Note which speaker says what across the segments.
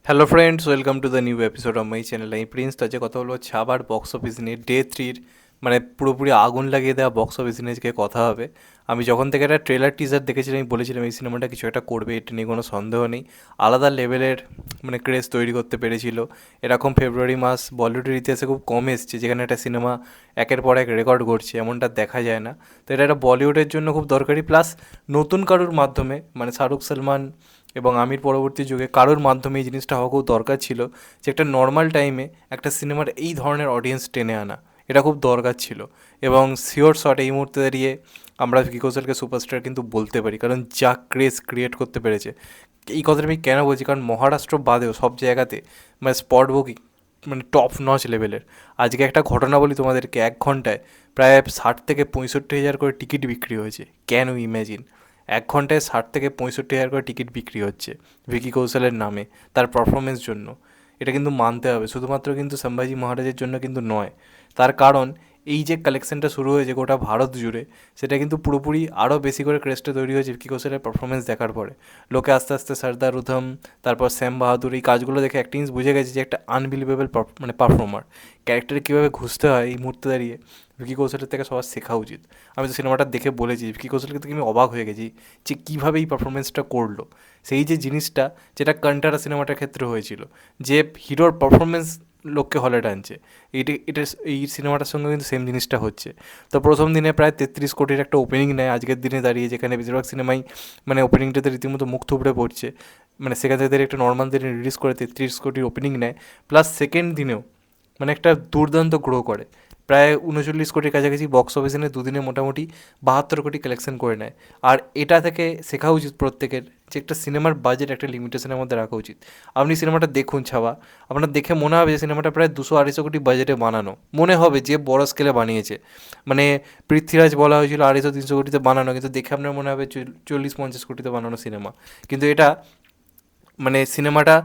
Speaker 1: Hello friends, welcome to the new episode of my channel. আমি Prince. তো আজকে কথা বলবো ছাবার বক্স অফিস নিয়ে। ডে 3 মানে পুরোপুরি আগুন লাগিয়ে দেওয়া বক্স অফিস নিয়ে আজকে কথা হবে। আমি যখন থেকে একটা ট্রেলার টিজার দেখেছিলাম, আমি বলেছিলাম এই সিনেমাটা কিছু একটা করবে, এটা নিয়ে কোনো সন্দেহ নেই। আলাদা লেভেলের মানে ক্রেজ তৈরি করতে পেরেছিল। এরকম ফেব্রুয়ারি মাস বলিউডের ইতিহাসে খুব কম এসছে যেখানে একটা সিনেমা একের পর এক রেকর্ড করছে, এমনটা দেখা যায় না। তো এটা একটা বলিউডের জন্য খুব দরকারি, প্লাস নতুন কারোর মাধ্যমে, মানে শাহরুখ সালমান এবং আমির পরবর্তী যুগে কারোর মাধ্যমে এই জিনিসটা হওয়া খুব দরকার ছিল, যে একটা নর্মাল টাইমে একটা সিনেমার এই ধরনের অডিয়েন্স টেনে আনা, এটা খুব দরকার ছিল। এবং শিওর শট এই মুহূর্তে দাঁড়িয়ে আমরা ভিকি কৌশলকে সুপারস্টার কিন্তু বলতে পারি, কারণ যা ক্রেজ ক্রিয়েট করতে পেরেছে। এই কথাটা আমি কেন বলছি, কারণ মহারাষ্ট্র বাদেও সব জায়গাতে মানে স্পট বুকিং মানে টপ নচ লেভেলের। আজকে একটা ঘটনা বলি তোমাদেরকে, 1 ঘন্টায় প্রায় 60 থেকে 65 হাজার করে টিকিট বিক্রি হয়েছে। Can you imagine? 1 ঘন্টায় 60 থেকে 65 হাজার করে টিকিট বিক্রি হচ্ছে ভিকি কৌশলের নামে, তার পারফরমেন্স জন্য। এটা কিন্তু মানতে হবে, শুধুমাত্র কিন্তু সম্ভাজি মহারাজের জন্য কিন্তু নয়। তার কারণ এই যে কালেকশনটা শুরু হয়েছে গোটা ভারত জুড়ে, সেটা কিন্তু পুরোপুরি আরও বেশি করে ক্রেজটা তৈরি হয়েছে ভিকি কৌশলের পারফরমেন্স দেখার পরে। লোকে আস্তে আস্তে সর্দার উধম, তারপর শ্যাম বাহাদুর, এই কাজগুলো দেখে একটা জিনিস বুঝে গেছে যে একটা আনবিলিভেবল মানে পারফর্মার। ক্যারেক্টারে কীভাবে ঘুষতে হয় এই মুহূর্তে দাঁড়িয়ে ভিকি কৌশলের থেকে সবার শেখা উচিত। আমি তো সিনেমাটা দেখে বলেছি, ভিকি কৌশলকে থেকে আমি অবাক হয়ে গেছি যে কীভাবে এই পারফরমেন্সটা করলো। সেই যে জিনিসটা যেটা কান্টারা সিনেমাটার ক্ষেত্রে হয়েছিল, যে হিরোর পারফরমেন্স লোককে হলে টানছে, এটা এই সিনেমাটার সঙ্গে কিন্তু সেম জিনিসটা হচ্ছে। তো প্রথম দিনে প্রায় 33 কোটির একটা ওপেনিং নেয় আজকের দিনে দাঁড়িয়ে, যেখানে বেশিরভাগ সিনেমাই মানে ওপেনিংটাতে রীতিমতো মুখ থুবড়ে পড়ছে। মানে সেখান থেকে একটা নর্মাল দিনে রিলিজ করে 33 কোটির ওপেনিং নেয়, প্লাস সেকেন্ড দিনেও মানে একটা দুর্দান্ত গ্রো করে। প্রায় 39 কোটির কাছাকাছি বক্স অফিসে নিয়ে দুদিনে মোটামুটি 72 কোটি কালেকশন করে নেয়। আর এটা থেকে শেখা উচিত প্রত্যেকের, যে একটা সিনেমার বাজেট একটা লিমিটেশনের মধ্যে রাখা উচিত। আপনি সিনেমাটা দেখুন ছাওয়া, আপনার দেখে মনে হবে যে সিনেমাটা প্রায় 200-250 কোটি বাজেটে বানানো মনে হবে, যে বড় স্কেলে বানিয়েছে। মানে পৃথ্বীরাজ বলা হয়েছিল 250-300 কোটিতে বানানো, কিন্তু দেখে আপনার মনে হবে 40-50 কোটিতে বানানো সিনেমা। কিন্তু এটা মানে সিনেমাটা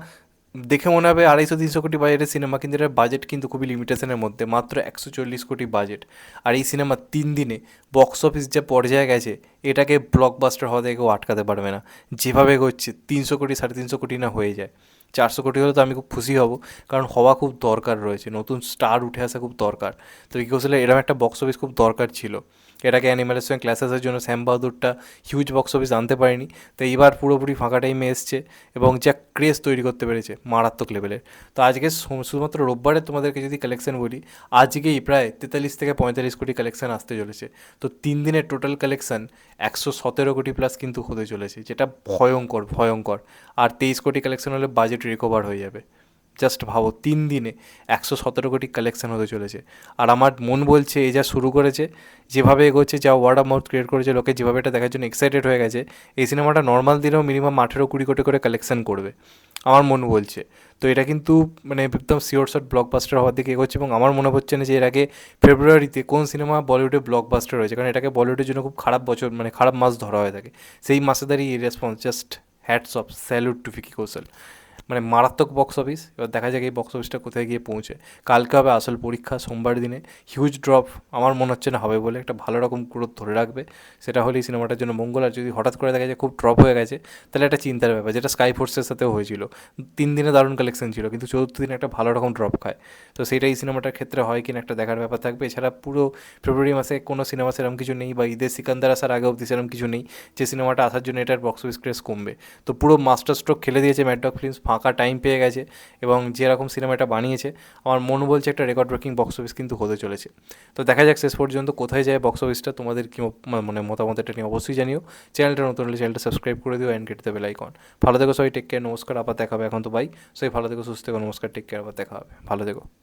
Speaker 1: দেখে মনে হবে 250-300 কোটি বাজেটের সিনেমা, কিন্তু এটার বাজেট কিন্তু খুবই লিমিটেশনের মধ্যে, মাত্র 140 কোটি বাজেট। আর এই সিনেমা 3 দিনে বক্স অফিস যে পর্যায়ে গেছে, এটাকে ব্লকবাস্টার হওয়া থেকে কেউ আটকাতে পারবে না। যেভাবে এগোচ্ছে 300 কোটি, 350 কোটি না হয়ে যায় 400 কোটি হলে তো আমি খুব খুশি হব, কারণ হওয়া খুব দরকার রয়েছে, নতুন স্টার উঠে আসা খুব দরকার। তো কী কৌশলে এরকম একটা বক্স অফিস খুব দরকার ছিল। এটাকে অ্যানিম্যালের সঙ্গে ক্লাস আসার জন্য শ্যাম বাহাদুরটা হিউজ বক্স অফিস আনতে পারেনি, তো এইবার পুরোপুরি ফাঁকা টাইমে এসছে এবং যা ক্রেজ তৈরি করতে পেরেছে মারাত্মক লেভেলের। তো আজকে শুধুমাত্র রোববারে তোমাদেরকে যদি কালেকশন বলি, আজকেই প্রায় 43 থেকে 45 কোটি কালেকশন আসতে চলেছে। তো 3 দিনের টোটাল কালেকশন 117 কোটি প্লাস কিন্তু হতে চলেছে, যেটা ভয়ঙ্কর ভয়ঙ্কর। আর 23 কোটি কালেকশন হলে বাজেট রিকভার হয়ে যাবে। জাস্ট ভাবো, 3 দিনে 117 কোটি কালেকশন হতে চলেছে। আর আমার মন বলছে এই যা শুরু করেছে, যেভাবে এগোচ্ছে, যা ওয়ার্ড অফ মাউথ ক্রিয়েট করেছে, লোকে যেভাবে এটা দেখার জন্য এক্সাইটেড হয়ে গেছে, এই সিনেমাটা নর্মাল দিনেও মিনিমাম 18-20 কোটি করে কালেকশন করবে আমার মন বলছে। তো এটা কিন্তু মানে একদম শিওর শট ব্লকবাস্টার হওয়ার দিকে এগোচ্ছে। এবং আমার মনে হচ্ছে না যে এর আগে ফেব্রুয়ারিতে কোন সিনেমা বলিউডে ব্লকবাস্টার হয়েছে, কারণ এটাকে বলিউডের জন্য খুব খারাপ বছর মানে খারাপ মাস ধরা হয়ে থাকে। সেই মাসে দাঁড়িয়ে এই response, just hats off, salute to Vicky কৌশল। মানে মারাত্মক বক্স অফিস। এবার দেখা যাক এই বক্স অফিসটা কোথায় গিয়ে পৌঁছে। কালকে হবে আসল পরীক্ষা, সোমবার দিনে হিউজ ড্রপ আমার মনে হচ্ছে না হবে বলে, একটা ভালো রকম গ্রোথ ধরে রাখবে, সেটা হলেই সিনেমাটার জন্য মঙ্গল। আর যদি হঠাৎ করে দেখা যায় খুব ড্রপ হয়ে গেছে, তাহলে একটা চিন্তার ব্যাপার, যেটা স্কাই ফোর্সের সাথেও হয়েছিল। 3 দিনে দারুণ কালেকশন ছিল, কিন্তু চতুর্থ দিনে একটা ভালো রকম ড্রপ খায়। তো সেটাই এই সিনেমাটার ক্ষেত্রে হয় কিনা একটা দেখার ব্যাপার থাকবে। এছাড়া পুরো ফেব্রুয়ারি মাসে কোনো সিনেমা সেরকম কিছু নেই, বা ঈদের সিকান্দার আসার আগে অবধি সেরকম কিছু নেই যে সিনেমাটা আসার জন্য এটার বক্স অফিস ক্রেজ কমবে। তো পুরো মাস্টার স্ট্রোক খেলে দিয়েছে ম্যাডডগ ফিল্মস, ফাঁকা টাইম পেয়ে গেছে এবং যেরকম সিনেমাটা বানিয়েছে, আমার মন বলছে একটা রেকর্ড ব্রেকিং বক্স অফিস কিন্তু হতে চলেছে। তো দেখা যাক শেষ পর্যন্ত কোথায় যায় বক্স অফিসটা। তোমাদের কি মানে মতামত এটা নিয়ে অবশ্যই জানিও। চ্যানেলটা নতুন হলে চ্যানেলটা সাবস্ক্রাইব করে দিও অ্যান্ড কেটে দেবে আইকন। ভালো থেকো সবাই, টেক কেয়ার, নমস্কার, আবার দেখা হবে। এখন তো বাই। সবাই ভালো থেকো, সুস্থ থেকো, নমস্কার, টেক কেয়ার, আবার দেখা হবে, ভালো থেকো।